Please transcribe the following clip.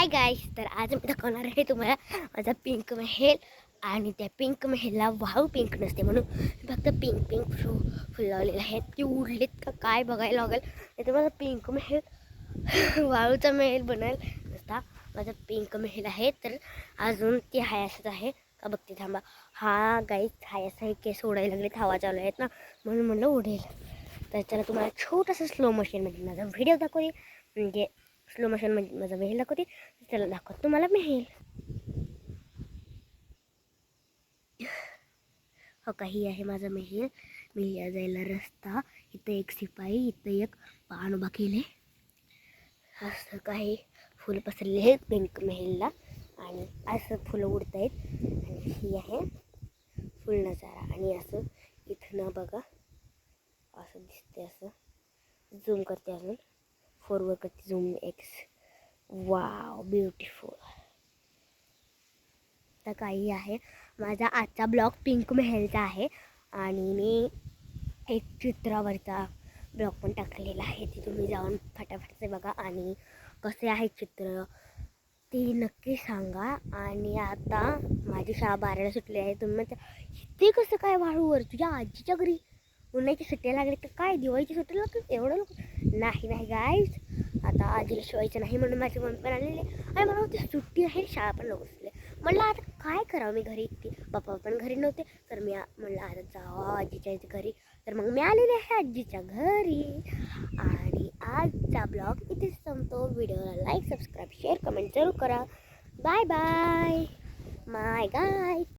Hi guys, तर आज मी दाखवणार आहे तुम्हाला माझा पिंक महल. आणि त्या पिंक महलला वाव पिंक नसते म्हणून फक्त पिंक पिंक फुल लावलेले आहेत. ती उडलेत का काय बघायला लागेल. नाही तर माझा पिंक महल वाळूचा महल बनेल नसता. माझा पिंक महल आहे, तर अजून ती हाय असंच आहे का बघते थांबा. हा गाईस हाय असं हे केस उडायला लागलेत, हवा चालू आहेत ना म्हणून म्हणलं उडेल. तर चला तुम्हाला छोटंसं स्लो मोशनमध्ये माझा व्हिडिओ दाखवते, म्हणजे स्लो मोशनमध्ये माझा महल दाखवते. चला दाखवतो तुम्हाला महल. हो काही आहे माझा महल. महल जायला रस्ता, इथं एक शिपाई, इथं एक पान उभा केले, असं काही फुलं पसरले आहेत पिंक महलला. आणि असं फुलं उडत आहेत आणि ही आहे फुल नजारा. आणि असं इथं बघा असं दिसते, असं झूम करते, अजून फॉरवर्ड करते, झूम एक्स. Wow beautiful. तर काही आहे माझा आजचा ब्लॉग पिंक महलचा आहे. आणि मी एक चित्रावरचा ब्लॉग पण टाकलेला आहे, ते तुम्ही जाऊन फटाफटचे बघा. आणि कसे आहे चित्र ते नक्की सांगा. आणि आता माझी शाळा 12ला सुटली आहे. तुम्ही म्हणता ते कसं काय वाळूवर, तुझ्या आजीच्या घरी उन्हाळ्याची सुट्ट्या लागली तर काय दिवाळीची सुट्टी लागते एवढं लोक? नाही नाही गाईज, आता आजीला शिवायचं नाही म्हणून माझी मम्मी पण आलेली. आणि मला होती सुट्टी आहे, शाळा पण लवकर सुटली. म्हणलं आता काय करावं, मी घरी एकटी, पप्पा पण घरी नव्हते, तर मी म्हणलं आता जावा आजीच्या घरी. तर मग मी आलेले आहे आजीच्या घरी. आणि आजचा ब्लॉग इथेच संपतो. व्हिडिओला लाईक, सबस्क्राईब, शेअर, कमेंट जरूर करा. Bye bye my guy.